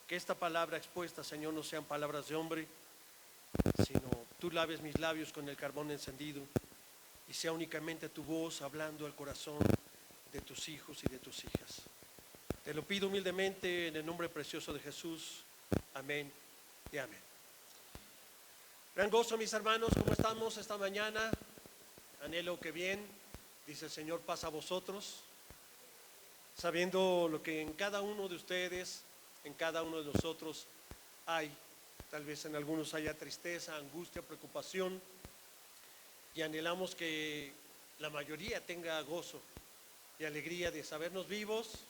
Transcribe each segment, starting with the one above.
que esta palabra expuesta, Señor, no sean palabras de hombre, sino tú laves mis labios con el carbón encendido y sea únicamente tu voz hablando al corazón de tus hijos y de tus hijas. Te lo pido humildemente en el nombre precioso de Jesús. Amén y amén. Gran gozo, mis hermanos, ¿cómo estamos esta mañana? Anhelo que bien, dice el Señor, paz a vosotros, sabiendo lo que en cada uno de ustedes, en cada uno de nosotros hay. Tal vez en algunos haya tristeza, angustia, preocupación, y anhelamos que la mayoría tenga gozo y alegría de sabernos vivos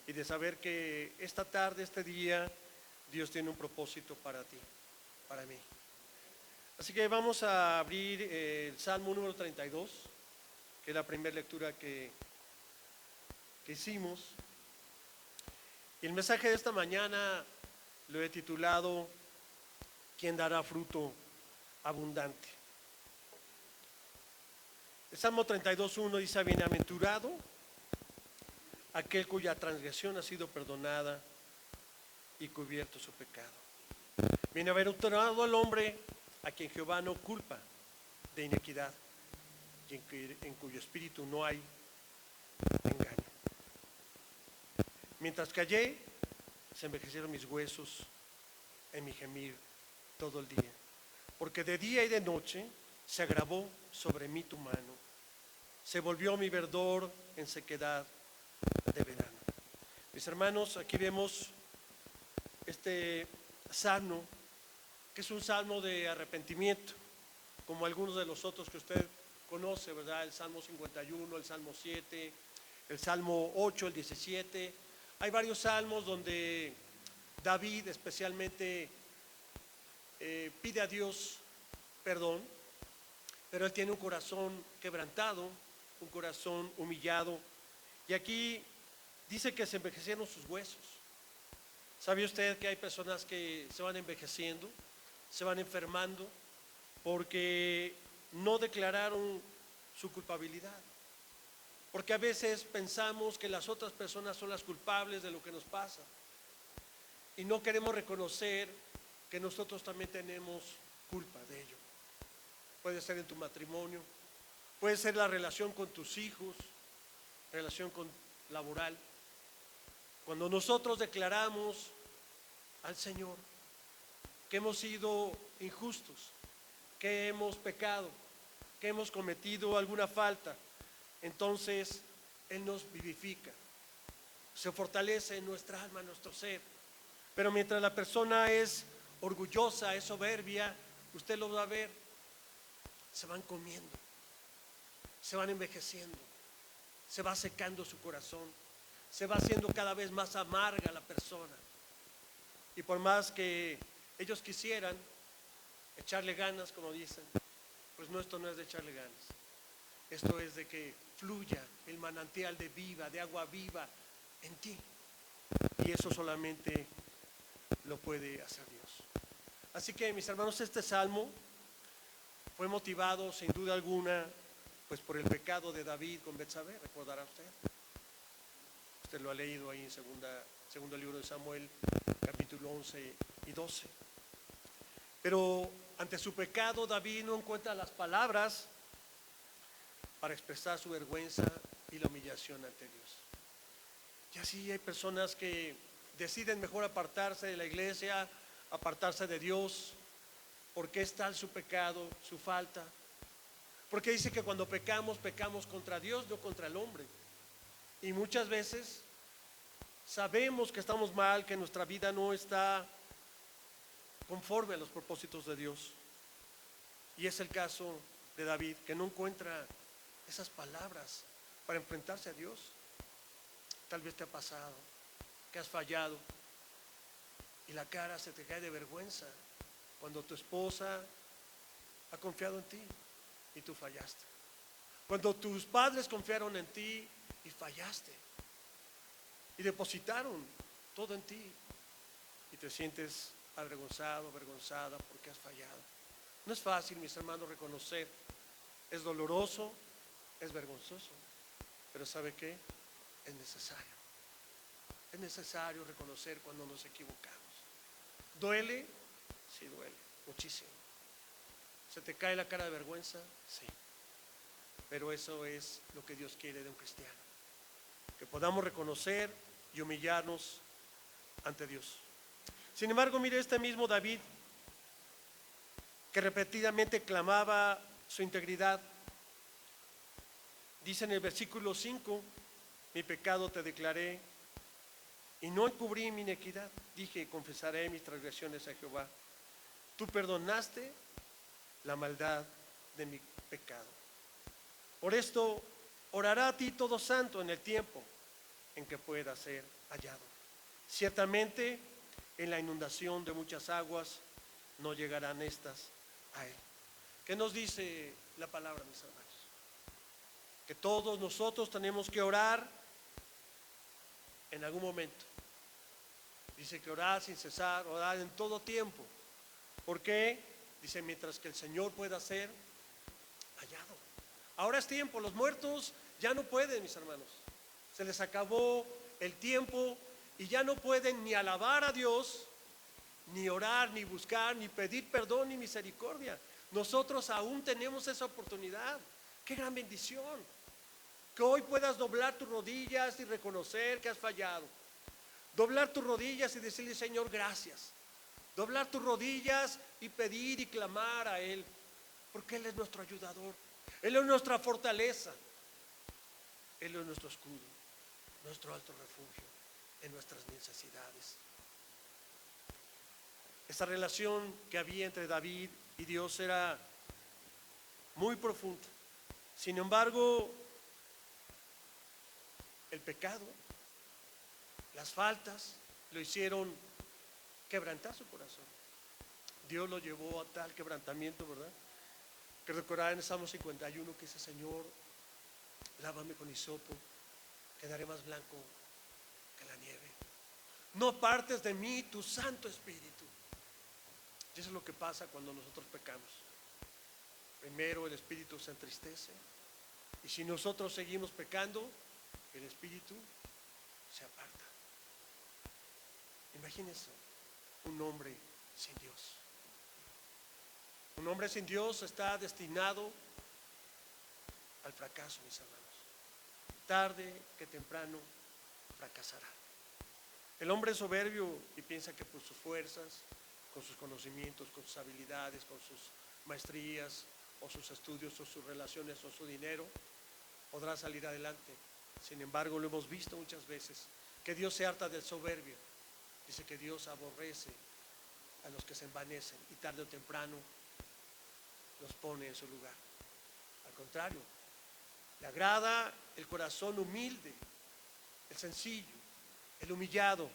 y de saber que esta tarde, este día, Dios tiene un propósito para ti, para mí. Así que vamos a abrir el Salmo número 32, que es la primera lectura que hicimos. Y el mensaje de esta mañana lo he titulado ¿Quién dará fruto abundante? El Salmo 32:1 dice: bienaventurado aquel cuya transgresión ha sido perdonada y cubierto su pecado. Bienaventurado el hombre a quien Jehová no culpa de iniquidad y en cuyo espíritu no hay engaño. Mientras callé, se envejecieron mis huesos en mi gemir todo el día, porque de día y de noche se agravó sobre mí tu mano, se volvió mi verdor en sequedad de verano. Mis hermanos, aquí vemos este salmo, que es un salmo de arrepentimiento, como algunos de los otros que usted conoce, ¿verdad? El Salmo 51, el Salmo 7, el Salmo 8, el 17. Hay varios salmos donde David especialmente pide a Dios perdón, pero él tiene un corazón quebrantado, un corazón humillado. Y aquí dice que se envejecieron sus huesos. ¿Sabe usted que hay personas que se van envejeciendo, se van enfermando, porque no declararon su culpabilidad? Porque a veces pensamos que las otras personas son las culpables de lo que nos pasa y no queremos reconocer que nosotros también tenemos culpa de ello. Puede ser en tu matrimonio, puede ser la relación con tus hijos, relación laboral. Cuando nosotros declaramos al Señor que hemos sido injustos, que hemos pecado, que hemos cometido alguna falta, entonces Él nos vivifica, se fortalece en nuestra alma, en nuestro ser. Pero mientras la persona es orgullosa, es soberbia, usted lo va a ver, se van comiendo, se van envejeciendo, se va secando su corazón, se va haciendo cada vez más amarga la persona. Y por más que ellos quisieran echarle ganas, como dicen, pues no, esto no es de echarle ganas. Esto es de que fluya el manantial de agua viva en ti. Y eso solamente lo puede hacer Dios. Así que, mis hermanos, este salmo fue motivado sin duda alguna pues por el pecado de David con Betsabé, recordará usted. Usted lo ha leído ahí en segundo libro de Samuel, capítulo 11 y 12. Pero ante su pecado, David no encuentra las palabras para expresar su vergüenza y la humillación ante Dios. Y así hay personas que deciden mejor apartarse de la iglesia, apartarse de Dios, porque es tal su pecado, su falta. Porque dice que cuando pecamos, pecamos contra Dios, no contra el hombre. Y muchas veces sabemos que estamos mal, que nuestra vida no está conforme a los propósitos de Dios. Y es el caso de David, que no encuentra esas palabras para enfrentarse a Dios. Tal vez te ha pasado que has fallado y la cara se te cae de vergüenza cuando tu esposa ha confiado en ti y tú fallaste. Cuando tus padres confiaron en ti y fallaste y depositaron todo en ti y te sientes avergonzado, avergonzada porque has fallado. No es fácil, mis hermanos, reconocer. Es doloroso, es vergonzoso, pero ¿sabe qué? Es necesario. Es necesario reconocer cuando nos equivocamos. ¿Duele? Sí, duele, muchísimo. ¿Se te cae la cara de vergüenza? Sí. Pero eso es lo que Dios quiere de un cristiano. Que podamos reconocer y humillarnos ante Dios. Sin embargo, mire, este mismo David, que repetidamente clamaba su integridad, dice en el versículo 5, mi pecado te declaré y no encubrí mi iniquidad. Dije, confesaré mis transgresiones a Jehová. Tú perdonaste la maldad de mi pecado. Por esto, orará a ti todo santo en el tiempo en que pueda ser hallado. Ciertamente, en la inundación de muchas aguas no llegarán estas a él. ¿Qué nos dice la palabra, mis hermanos? Que todos nosotros tenemos que orar en algún momento. Dice que orar sin cesar, orar en todo tiempo. ¿Por qué? Dice, mientras que el Señor pueda ser hallado. Ahora es tiempo, los muertos ya no pueden, mis hermanos. Se les acabó el tiempo y ya no pueden ni alabar a Dios, ni orar, ni buscar, ni pedir perdón, ni misericordia. Nosotros aún tenemos esa oportunidad. ¡Qué gran bendición! Que hoy puedas doblar tus rodillas y reconocer que has fallado. Doblar tus rodillas y decirle, Señor, gracias. Doblar tus rodillas y pedir y clamar a Él, porque Él es nuestro ayudador. Él es nuestra fortaleza. Él es nuestro escudo, nuestro alto refugio en nuestras necesidades. Esta relación que había entre David y Dios era muy profunda. Sin embargo, el pecado, las faltas, lo hicieron quebrantar su corazón. Dios lo llevó a tal quebrantamiento, ¿verdad? Que recordar en el Salmo 51 que dice, Señor, lávame con hisopo, quedaré más blanco que la nieve. No apartes de mí tu Santo Espíritu. Y eso es lo que pasa cuando nosotros pecamos. Primero el Espíritu se entristece, y si nosotros seguimos pecando, el Espíritu se aparta. Imagínense un hombre sin Dios. Un hombre sin Dios está destinado al fracaso, mis hermanos. Tarde que temprano fracasará. El hombre soberbio y piensa que por sus fuerzas, con sus conocimientos, con sus habilidades, con sus maestrías, o sus estudios, o sus relaciones, o su dinero, podrá salir adelante. Sin embargo, lo hemos visto muchas veces, que Dios se harta del soberbio. Dice que Dios aborrece a los que se envanecen y tarde o temprano los pone en su lugar. Al contrario, le agrada el corazón humilde, el sencillo, el humillado,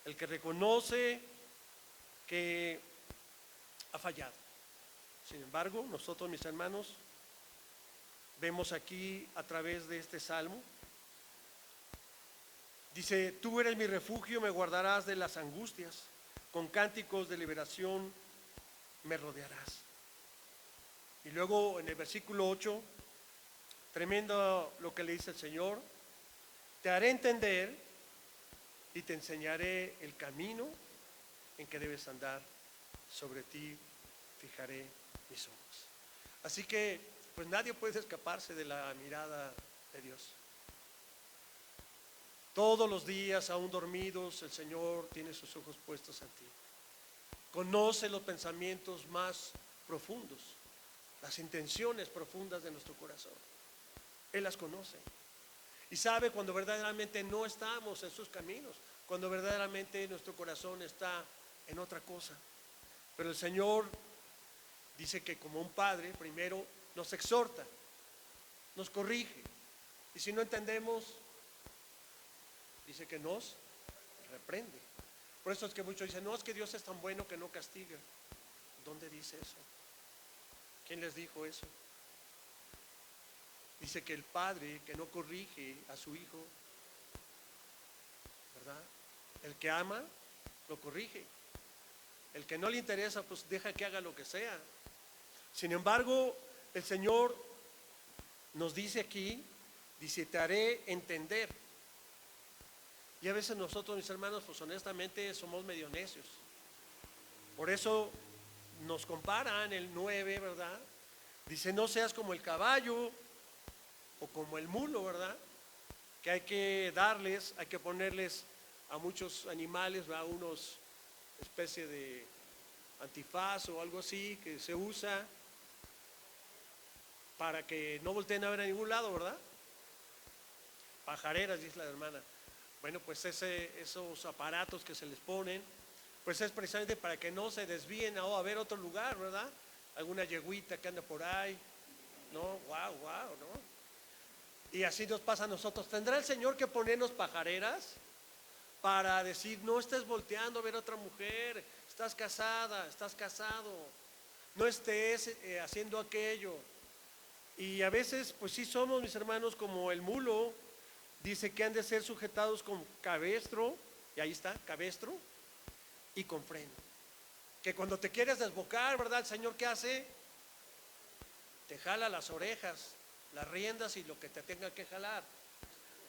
el que reconoce que ha fallado. Sin embargo, nosotros, mis hermanos, vemos aquí a través de este salmo, dice, tú eres mi refugio, me guardarás de las angustias, con cánticos de liberación me rodearás. Y luego en el versículo 8, tremendo lo que le dice el Señor, te haré entender y te enseñaré el camino en que debes andar, sobre ti fijaré mis ojos. Así que pues nadie puede escaparse de la mirada de Dios. Todos los días, aún dormidos, el Señor tiene sus ojos puestos en ti. Conoce los pensamientos más profundos, las intenciones profundas de nuestro corazón. Él las conoce y sabe cuando verdaderamente no estamos en sus caminos, cuando verdaderamente nuestro corazón está en otra cosa. Pero el Señor dice que como un padre primero nos exhorta, nos corrige, y si no entendemos, dice que nos reprende. Por eso es que muchos dicen, no, es que Dios es tan bueno que no castiga. ¿Dónde dice eso? ¿Quién les dijo eso? Dice que el padre que no corrige a su hijo, ¿verdad? El que ama, lo corrige. El que no le interesa, pues deja que haga lo que sea. Sin embargo, el Señor nos dice aquí, dice, te haré entender. Y a veces nosotros, mis hermanos, pues honestamente somos medio necios. Por eso nos comparan el 9, ¿verdad? Dice, no seas como el caballo o como el mulo, ¿verdad? Que hay que darles, hay que ponerles a muchos animales, ¿verdad? Unos especie de antifaz o algo así que se usa para que no volteen a ver a ningún lado, ¿verdad? Pajareras, dice la hermana. Bueno, pues esos aparatos que se les ponen, pues es precisamente para que no se desvíen a ver otro lugar, ¿verdad? Alguna yeguita que anda por ahí, ¿no? Wow, wow, ¿no? Y así nos pasa a nosotros. ¿Tendrá el Señor que ponernos pajareras para decir, no estés volteando a ver a otra mujer, estás casada, estás casado, no estés haciendo aquello? Y a veces, pues sí somos, mis hermanos, como el mulo, dice que han de ser sujetados con cabestro, y ahí está, cabestro, y con freno. Que cuando te quieres desbocar, ¿verdad? El Señor, ¿qué hace? Te jala las orejas, las riendas y lo que te tenga que jalar,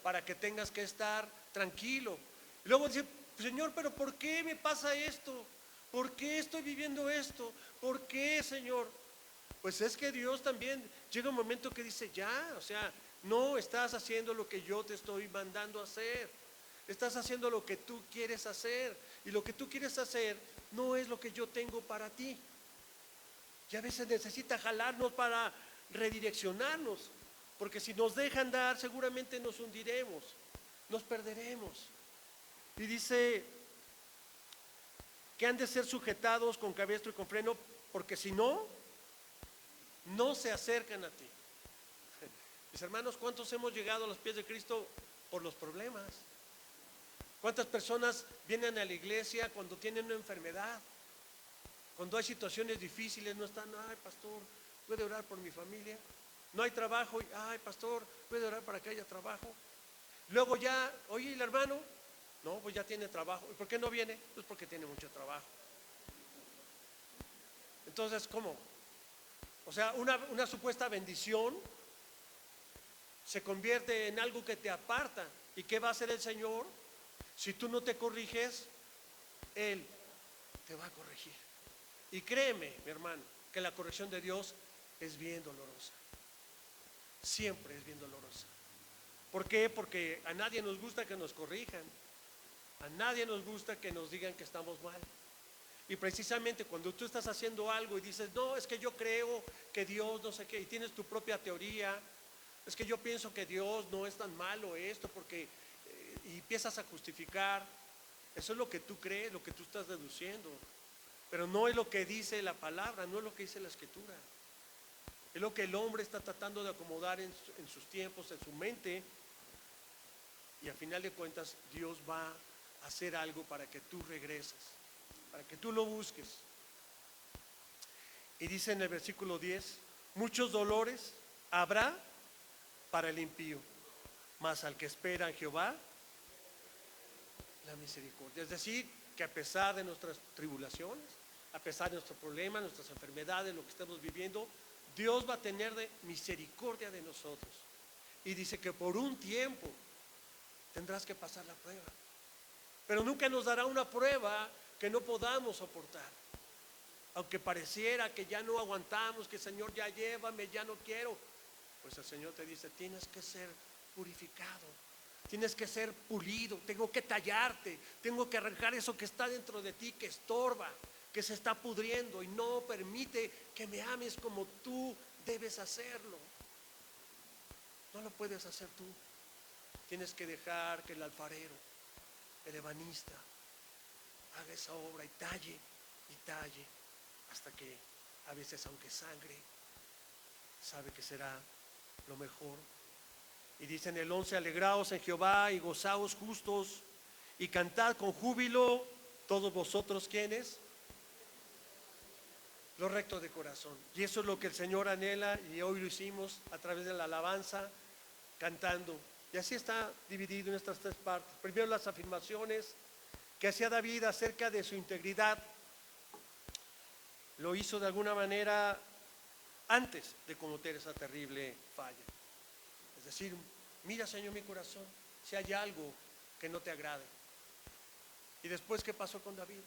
para que tengas que estar tranquilo. Y luego dice, Señor, pero ¿por qué me pasa esto? ¿Por qué estoy viviendo esto? ¿Por qué, Señor? Pues es que Dios también llega un momento que dice, ya, o sea, no estás haciendo lo que yo te estoy mandando a hacer. Estás haciendo lo que tú quieres hacer. Y lo que tú quieres hacer no es lo que yo tengo para ti. Y a veces necesita jalarnos para redireccionarnos. Porque si nos dejan dar, seguramente nos hundiremos, nos perderemos. Y dice que han de ser sujetados con cabestro y con freno, porque si no, no se acercan a ti. Mis hermanos, ¿cuántos hemos llegado a los pies de Cristo por los problemas? ¿Cuántas personas vienen a la iglesia cuando tienen una enfermedad? Cuando hay situaciones difíciles, no están, ay, pastor, ¿puede orar por mi familia? No hay trabajo, ay, pastor, ¿puede orar para que haya trabajo? Luego ya, oye, ¿el hermano? No, pues ya tiene trabajo. ¿Y por qué no viene? Pues porque tiene mucho trabajo. Entonces, ¿cómo? O sea, una supuesta bendición se convierte en algo que te aparta. ¿Y qué va a hacer el Señor? Si tú no te corriges, Él te va a corregir. Y créeme, mi hermano, que la corrección de Dios es bien dolorosa. Siempre es bien dolorosa. ¿Por qué? Porque a nadie nos gusta que nos corrijan. A nadie nos gusta que nos digan que estamos mal. Y precisamente cuando tú estás haciendo algo y dices, no, es que yo creo que Dios no sé qué, y tienes tu propia teoría, es que yo pienso que Dios no es tan malo esto, porque, y empiezas a justificar, eso es lo que tú crees, lo que tú estás deduciendo, pero no es lo que dice la palabra, no es lo que dice la Escritura, es lo que el hombre está tratando de acomodar en sus tiempos, en su mente, y al final de cuentas Dios va a hacer algo para que tú regreses, para que tú lo busques. Y dice en el versículo 10, muchos dolores habrá para el impío, mas al que espera en Jehová, la misericordia. Es decir, que a pesar de nuestras tribulaciones, a pesar de nuestros problemas, nuestras enfermedades, lo que estamos viviendo, Dios va a tener misericordia de nosotros. Y dice que por un tiempo tendrás que pasar la prueba, pero nunca nos dará una prueba que no podamos soportar. Aunque pareciera que ya no aguantamos, que Señor ya llévame, ya no quiero, pues el Señor te dice, tienes que ser purificado, tienes que ser pulido, tengo que tallarte, tengo que arrancar eso que está dentro de ti, que estorba, que se está pudriendo y no permite que me ames como tú debes hacerlo. No lo puedes hacer tú. Tienes que dejar que el alfarero, el ebanista, haga esa obra y talle hasta que a veces, aunque sangre, sabe que será lo mejor. Y dice en el 11, alegraos en Jehová y gozaos justos y cantad con júbilo todos vosotros, ¿quiénes? Los rectos de corazón. Y eso es lo que el Señor anhela, y hoy lo hicimos a través de la alabanza, cantando. Y así está dividido en estas tres partes. Primero las afirmaciones que hacía David acerca de su integridad. Lo hizo de alguna manera antes de cometer esa terrible falla. Es decir, mira, Señor, mi corazón, si hay algo que no te agrade. Y después, ¿qué pasó con David?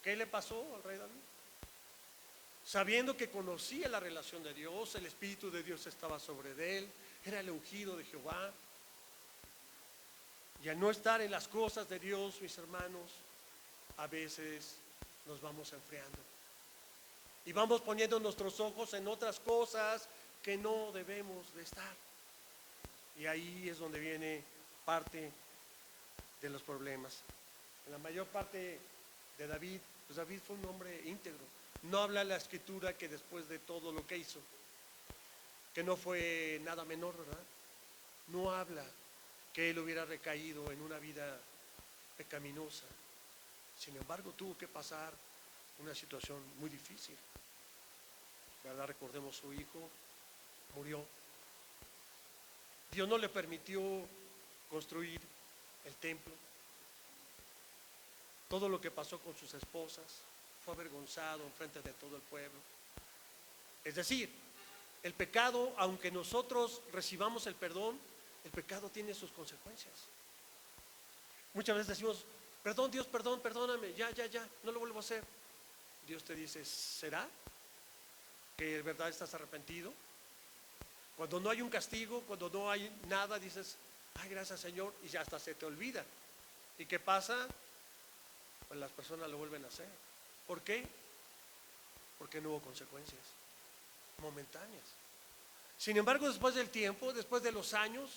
¿Qué le pasó al rey David? Sabiendo que conocía la relación de Dios, el Espíritu de Dios estaba sobre él, era el ungido de Jehová. Y al no estar en las cosas de Dios, mis hermanos, a veces nos vamos enfriando. Y vamos poniendo nuestros ojos en otras cosas que no debemos de estar. Y ahí es donde viene parte de los problemas. En la mayor parte de David, pues David fue un hombre íntegro. No habla la escritura que después de todo lo que hizo, que no fue nada menor, ¿verdad? No habla que él hubiera recaído en una vida pecaminosa. Sin embargo, tuvo que pasar una situación muy difícil, ¿verdad? Recordemos, su hijo murió. Dios no le permitió construir el templo. Todo lo que pasó con sus esposas, fue avergonzado en frente de todo el pueblo. Es decir, el pecado, aunque nosotros recibamos el perdón, el pecado tiene sus consecuencias. Muchas veces decimos, perdón Dios, perdón, perdóname, ya, no lo vuelvo a hacer. Dios te dice, ¿será que de verdad estás arrepentido? Cuando no hay un castigo, cuando no hay nada, dices, ay, gracias Señor, y ya hasta se te olvida. ¿Y qué pasa? Pues las personas lo vuelven a hacer. ¿Por qué? Porque no hubo consecuencias momentáneas. Sin embargo, después del tiempo, después de los años,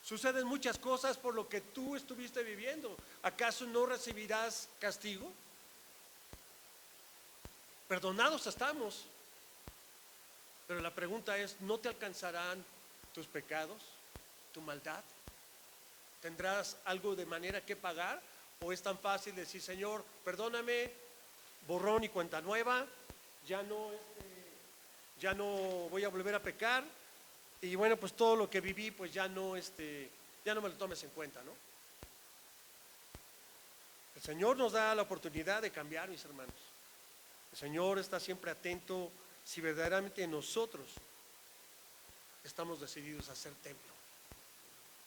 suceden muchas cosas por lo que tú estuviste viviendo. ¿Acaso no recibirás castigo? Perdonados estamos, pero la pregunta es, ¿no te alcanzarán tus pecados, tu maldad? ¿Tendrás algo de manera que pagar? ¿O es tan fácil decir, Señor, perdóname, borrón y cuenta nueva, ya no voy a volver a pecar, y bueno, pues todo lo que viví, pues ya no me lo tomes en cuenta, ¿no? El Señor nos da la oportunidad de cambiar, mis hermanos. El Señor está siempre atento si verdaderamente nosotros estamos decididos a ser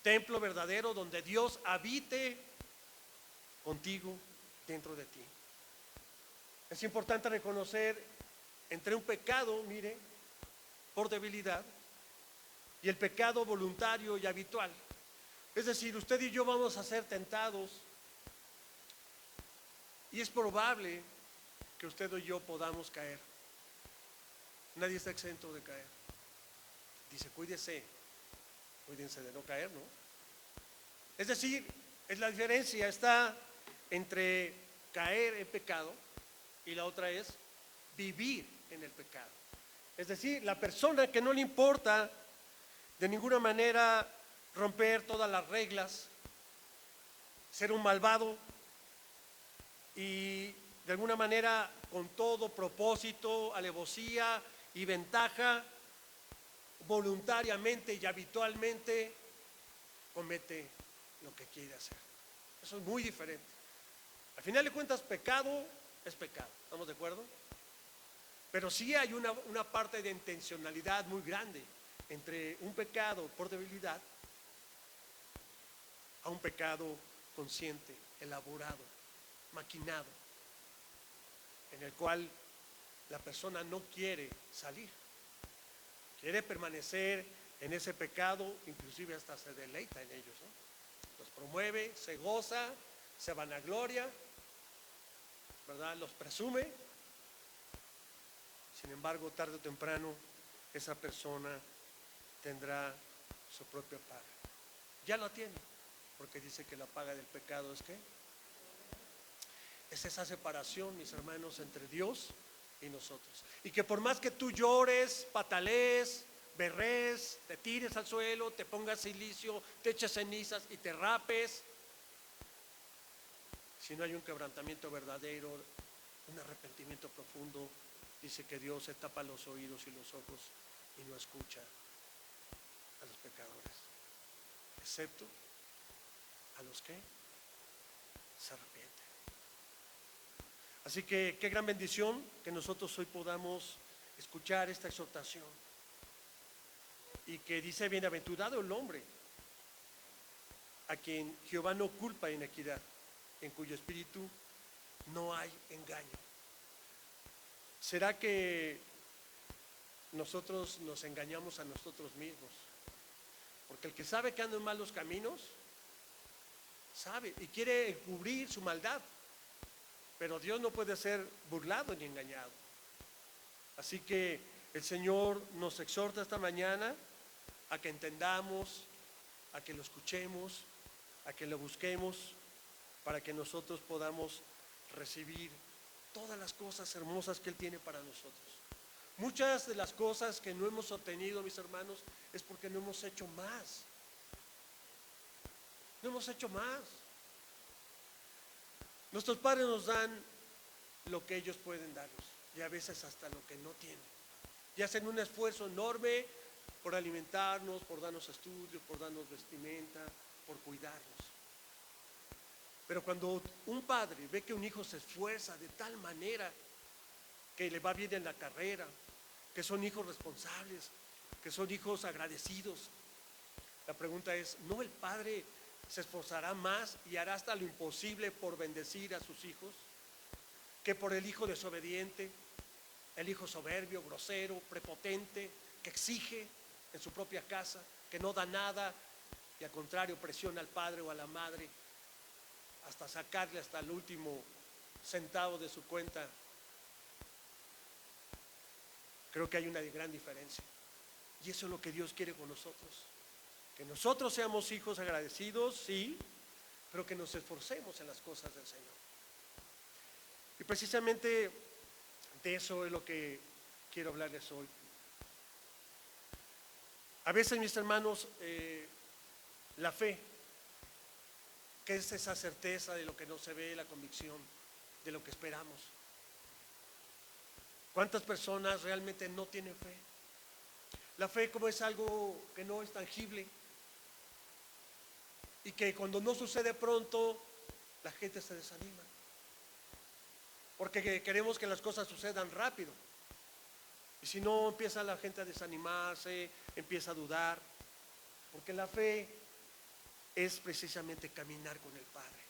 templo verdadero donde Dios habite contigo, dentro de ti. Es importante reconocer entre un pecado, mire, por debilidad, y el pecado voluntario y habitual. Es decir, usted y yo vamos a ser tentados, y es probable que usted o yo podamos caer. Nadie está exento de caer. Dice, cuídense de no caer, ¿no? Es decir, la diferencia está entre caer en pecado y la otra es vivir en el pecado. Es decir, la persona que no le importa de ninguna manera romper todas las reglas, ser un malvado y de alguna manera con todo propósito, alevosía y ventaja, voluntariamente y habitualmente comete lo que quiere hacer. Eso es muy diferente. Al final de cuentas, pecado es pecado, ¿estamos de acuerdo? Pero sí hay una parte de intencionalidad muy grande entre un pecado por debilidad a un pecado consciente, elaborado, maquinado, en el cual la persona no quiere salir, quiere permanecer en ese pecado, inclusive hasta se deleita en ellos, ¿no? Los promueve, se goza, se vanagloria, ¿verdad? Los presume. Sin embargo, tarde o temprano, esa persona tendrá su propia paga. Ya la tiene, porque dice que la paga del pecado es ¿qué? Es esa separación, mis hermanos, entre Dios y nosotros. Y que por más que tú llores, patalees, berres, te tires al suelo, te pongas silicio, te eches cenizas y te rapes, si no hay un quebrantamiento verdadero, un arrepentimiento profundo, dice que Dios se tapa los oídos y los ojos y no escucha a los pecadores, excepto a los que se arrepienten. Así que qué gran bendición que nosotros hoy podamos escuchar esta exhortación y que dice, bienaventurado el hombre a quien Jehová no culpa iniquidad, en cuyo espíritu no hay engaño. ¿Será que nosotros nos engañamos a nosotros mismos? Porque el que sabe que anda en malos caminos, sabe y quiere cubrir su maldad, pero Dios no puede ser burlado ni engañado. Así que el Señor nos exhorta esta mañana a que entendamos, a que lo escuchemos, a que lo busquemos, para que nosotros podamos recibir todas las cosas hermosas que Él tiene para nosotros. Muchas de las cosas que no hemos obtenido, mis hermanos, es porque no hemos hecho más. No hemos hecho más. Nuestros padres nos dan lo que ellos pueden darnos, y a veces hasta lo que no tienen. Y hacen un esfuerzo enorme por alimentarnos, por darnos estudios, por darnos vestimenta, por cuidarnos. Pero cuando un padre ve que un hijo se esfuerza de tal manera que le va bien en la carrera, que son hijos responsables, que son hijos agradecidos, la pregunta es, ¿no el padre se esforzará más y hará hasta lo imposible por bendecir a sus hijos que por el hijo desobediente, el hijo soberbio, grosero, prepotente, que exige en su propia casa, que no da nada y al contrario presiona al padre o a la madre hasta sacarle hasta el último centavo de su cuenta? Creo que hay una gran diferencia, y eso es lo que Dios quiere con nosotros, que nosotros seamos hijos agradecidos, sí, pero que nos esforcemos en las cosas del Señor. Y precisamente de eso es lo que quiero hablarles hoy. A veces, mis hermanos, la fe, que es esa certeza de lo que no se ve, la convicción de lo que esperamos. ¿Cuántas personas realmente no tienen fe? La fe como es algo que no es tangible y que cuando no sucede pronto, la gente se desanima. Porque queremos que las cosas sucedan rápido. Y si no, empieza la gente a desanimarse, empieza a dudar. Porque la fe es precisamente caminar con el Padre.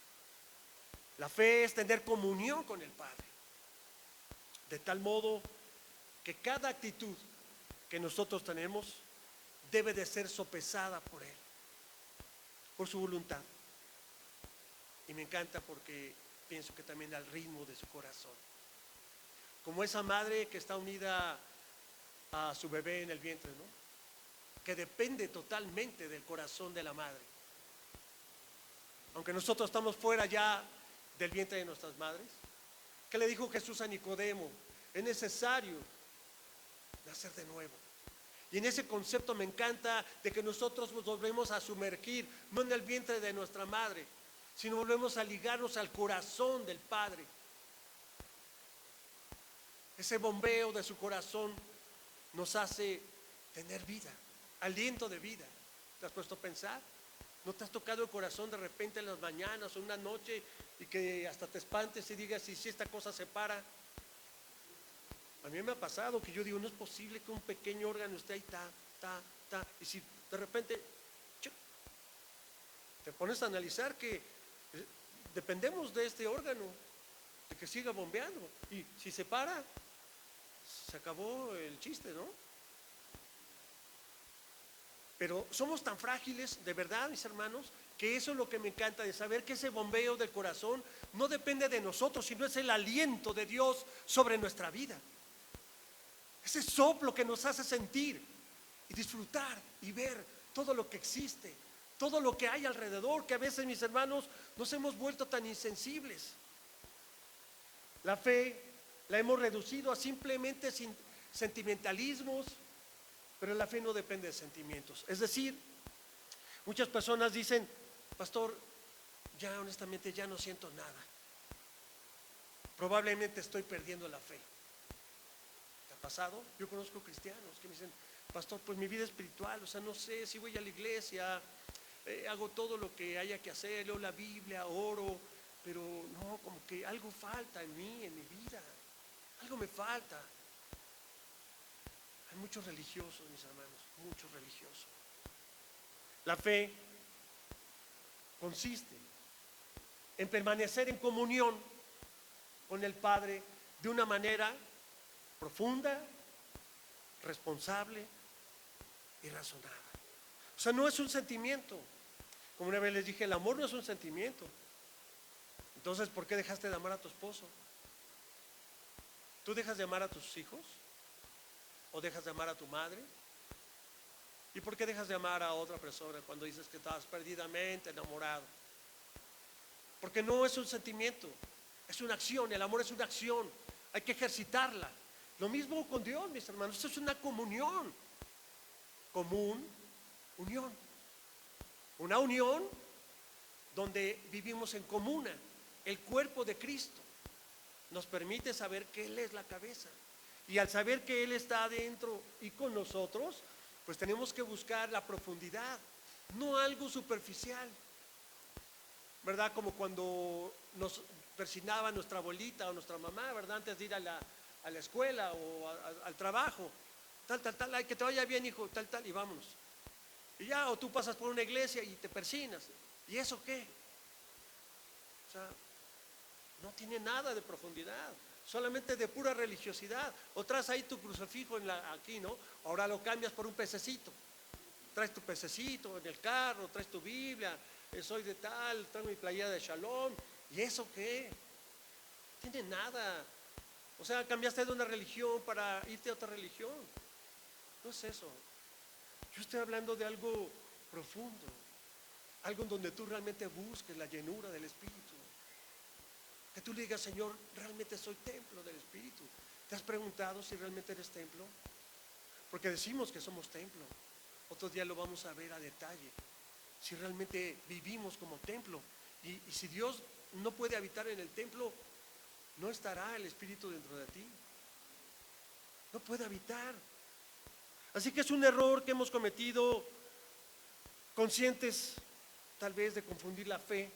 La fe es tener comunión con el Padre. De tal modo que cada actitud que nosotros tenemos debe de ser sopesada por Él, por su voluntad. Y me encanta porque pienso que también al ritmo de su corazón. Como esa madre que está unida a su bebé en el vientre, ¿no? Que depende totalmente del corazón de la madre. Aunque nosotros estamos fuera ya del vientre de nuestras madres. ¿Qué le dijo Jesús a Nicodemo? Es necesario nacer de nuevo. Y en ese concepto me encanta de que nosotros nos volvemos a sumergir, no en el vientre de nuestra madre, sino volvemos a ligarnos al corazón del Padre. Ese bombeo de su corazón nos hace tener vida, aliento de vida. ¿Te has puesto a pensar? ¿No te has tocado el corazón de repente en las mañanas o una noche y que hasta te espantes y digas, si esta cosa se para? A mí me ha pasado que yo digo, no es posible que un pequeño órgano esté ahí, y si de repente te pones a analizar que dependemos de este órgano, de que siga bombeando, y si se para, se acabó el chiste, ¿no? Pero somos tan frágiles, de verdad, mis hermanos, que eso es lo que me encanta, de saber que ese bombeo del corazón no depende de nosotros, sino es el aliento de Dios sobre nuestra vida. Ese soplo que nos hace sentir y disfrutar y ver todo lo que existe, todo lo que hay alrededor, que a veces, mis hermanos, nos hemos vuelto tan insensibles. La fe la hemos reducido a simplemente sentimentalismos, pero la fe no depende de sentimientos. Es decir, muchas personas dicen, pastor, ya honestamente ya no siento nada. Probablemente estoy perdiendo la fe. ¿Te ha pasado? Yo conozco cristianos que me dicen, pastor, pues mi vida espiritual, o sea, no sé si voy a la iglesia, hago todo lo que haya que hacer, leo la Biblia, oro, pero no, como que algo falta en mí, en mi vida, algo me falta. Hay muchos religiosos, mis hermanos, muchos religiosos. La fe consiste en permanecer en comunión con el Padre de una manera profunda, responsable y razonada. O sea, no es un sentimiento. Como una vez les dije, el amor no es un sentimiento. Entonces, ¿por qué dejaste de amar a tu esposo? ¿Tú dejas de amar a tus hijos? ¿O dejas de amar a tu madre? ¿Y por qué dejas de amar a otra persona cuando dices que estás perdidamente enamorado? Porque no es un sentimiento, es una acción. El amor es una acción, hay que ejercitarla. Lo mismo con Dios, mis hermanos. Esto es una comunión. Unión. Una unión donde vivimos en comuna. El cuerpo de Cristo nos permite saber que Él es la cabeza. Y al saber que Él está adentro y con nosotros, pues tenemos que buscar la profundidad, no algo superficial, ¿verdad? Como cuando nos persignaba nuestra abuelita o nuestra mamá, ¿verdad? Antes de ir a la escuela o al trabajo, tal, ay, que te vaya bien, hijo, tal, y vámonos. Y ya, o tú pasas por una iglesia y te persignas. ¿Y eso qué? O sea, no tiene nada de profundidad, solamente de pura religiosidad. O traes ahí tu crucifijo aquí, ¿no? Ahora lo cambias por un pececito. Traes tu pececito en el carro, traes tu Biblia, soy de tal, traigo mi playera de Shalom. ¿Y eso qué? No tiene nada. O sea, cambiaste de una religión para irte a otra religión. No es eso. Yo estoy hablando de algo profundo, algo en donde tú realmente busques la llenura del Espíritu. Que tú le digas, Señor, realmente soy templo del Espíritu. ¿Te has preguntado si realmente eres templo? Porque decimos que somos templo. Otro día lo vamos a ver a detalle. Si realmente vivimos como templo. Y si Dios no puede habitar en el templo, no estará el Espíritu dentro de ti. No puede habitar. Así que es un error que hemos cometido, conscientes tal vez de confundir la fe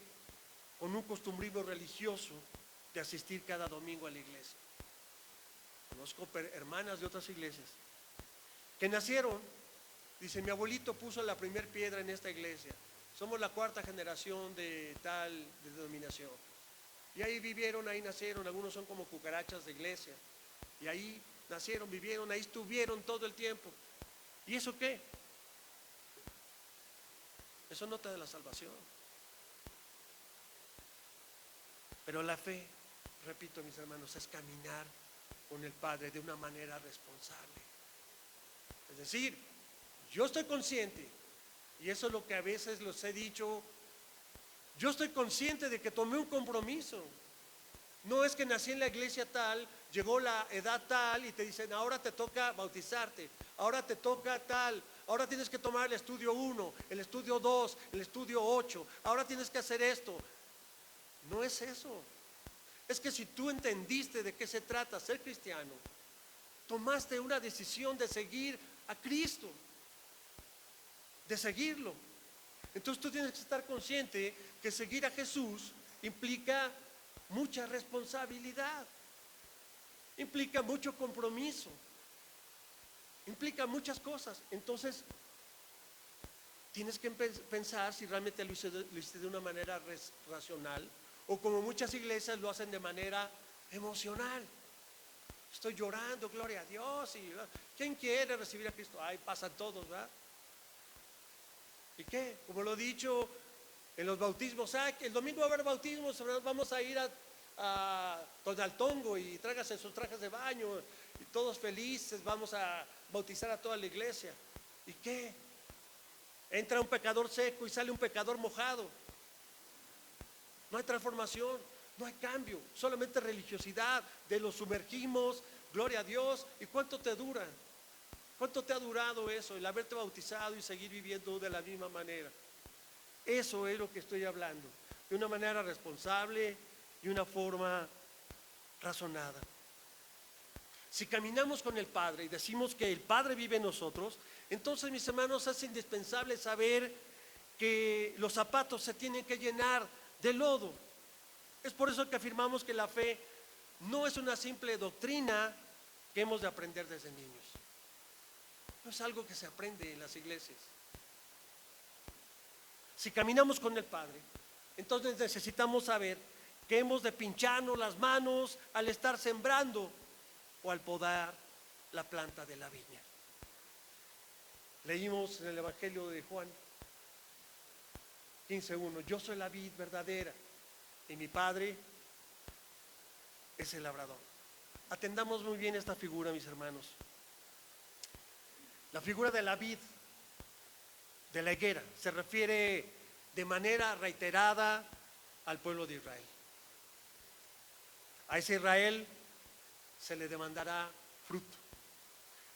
con un costumbrismo religioso de asistir cada domingo a la iglesia. Conozco hermanas de otras iglesias que nacieron, dice, mi abuelito puso la primer piedra en esta iglesia, somos la cuarta generación de tal denominación, y ahí vivieron, ahí nacieron, algunos son como cucarachas de iglesia, y ahí nacieron, vivieron, ahí estuvieron todo el tiempo. ¿Y eso qué? Eso no te da la salvación. Pero la fe, repito, mis hermanos, es caminar con el Padre de una manera responsable. Es decir, yo estoy consciente, y eso es lo que a veces los he dicho, yo estoy consciente de que tomé un compromiso. No es que nací en la iglesia tal, llegó la edad tal y te dicen, ahora te toca bautizarte, ahora te toca tal, ahora tienes que tomar el estudio 1, el estudio 2, el estudio 8, ahora tienes que hacer esto. No es eso. Es que si tú entendiste de qué se trata ser cristiano, tomaste una decisión de seguir a Cristo, de seguirlo. Entonces tú tienes que estar consciente que seguir a Jesús implica mucha responsabilidad, implica mucho compromiso, implica muchas cosas. Entonces tienes que pensar si realmente lo hiciste de una manera racional, o como muchas iglesias lo hacen de manera emocional. Estoy llorando, gloria a Dios, y ¿quién quiere recibir a Cristo? Ay, pasan todos, ¿verdad? ¿Y qué? Como lo he dicho en los bautismos, el domingo va a haber bautismos, vamos a ir a Tonaltongo y tráigase sus trajes de baño y todos felices, vamos a bautizar a toda la iglesia. ¿Y qué? Entra un pecador seco y sale un pecador mojado. No hay transformación, no hay cambio, solamente religiosidad, de los sumergimos, gloria a Dios. ¿Y cuánto te dura? ¿Cuánto te ha durado eso, el haberte bautizado y seguir viviendo de la misma manera? Eso es lo que estoy hablando, de una manera responsable y una forma razonada. Si caminamos con el Padre y decimos que el Padre vive en nosotros, entonces, mis hermanos, es indispensable saber que los zapatos se tienen que llenar de lodo. Es por eso que afirmamos que la fe no es una simple doctrina que hemos de aprender desde niños. No es algo que se aprende en las iglesias. Si caminamos con el Padre, entonces necesitamos saber que hemos de pincharnos las manos al estar sembrando o al podar la planta de la viña. Leímos en el Evangelio de Juan 15:1: yo soy la vid verdadera y mi Padre es el labrador. Atendamos muy bien esta figura, mis hermanos. La figura de la vid, de la higuera, se refiere de manera reiterada al pueblo de Israel. A ese Israel se le demandará fruto.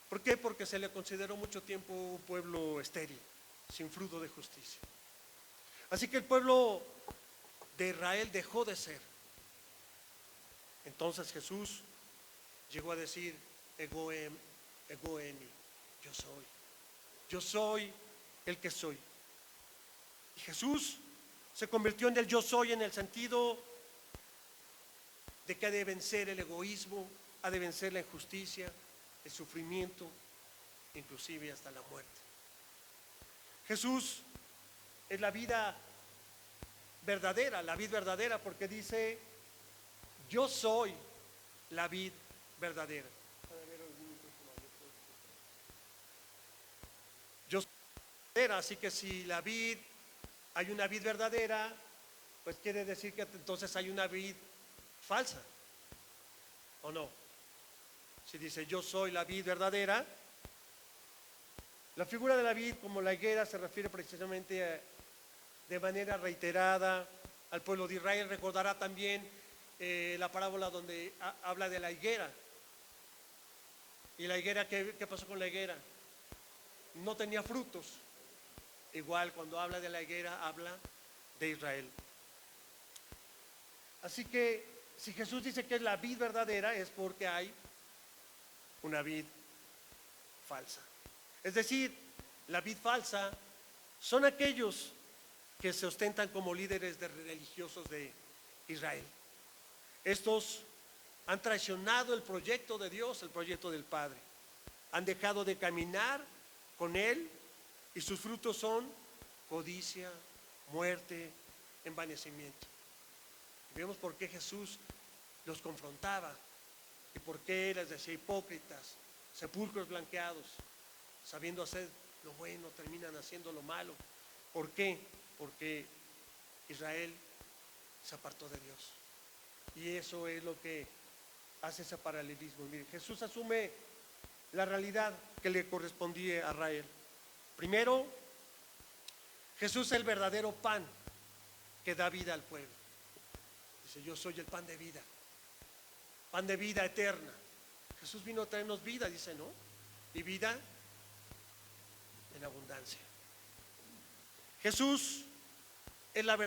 ¿Por qué? Porque se le consideró mucho tiempo un pueblo estéril, sin fruto de justicia. Así que el pueblo de Israel dejó de ser. Entonces Jesús llegó a decir: ego emi, yo soy el que soy. Y Jesús se convirtió en el yo soy, en el sentido de que ha de vencer el egoísmo, ha de vencer la injusticia, el sufrimiento, inclusive hasta la muerte. Jesús es la vida verdadera, porque dice: yo soy la vid verdadera. Yo soy verdadera, así que si hay una vid verdadera, pues quiere decir que entonces hay una vid falsa, ¿o no? Si dice yo soy la vid verdadera, la figura de la vid como la higuera se refiere precisamente de manera reiterada al pueblo de Israel. Recordará también la parábola donde habla de la higuera. ¿Y la higuera qué pasó con la higuera? No tenía frutos. Igual cuando habla de la higuera habla de Israel. Así que si Jesús dice que es la vid verdadera, es porque hay una vid falsa. Es decir, la vid falsa son aquellos que se ostentan como líderes religiosos de Israel. Estos han traicionado el proyecto de Dios, el proyecto del Padre. Han dejado de caminar con Él y sus frutos son codicia, muerte, envanecimiento. Y vemos por qué Jesús los confrontaba y por qué les decía: hipócritas, sepulcros blanqueados, sabiendo hacer lo bueno, terminan haciendo lo malo. ¿Por qué? Porque Israel se apartó de Dios. Y eso es lo que hace ese paralelismo. Mire, Jesús asume la realidad que le correspondía a Israel. Primero, Jesús es el verdadero pan que da vida al pueblo. Dice: yo soy el pan de vida eterna. Jesús vino a traernos vida, dice, ¿no? Y vida en abundancia. Jesús es la verdad.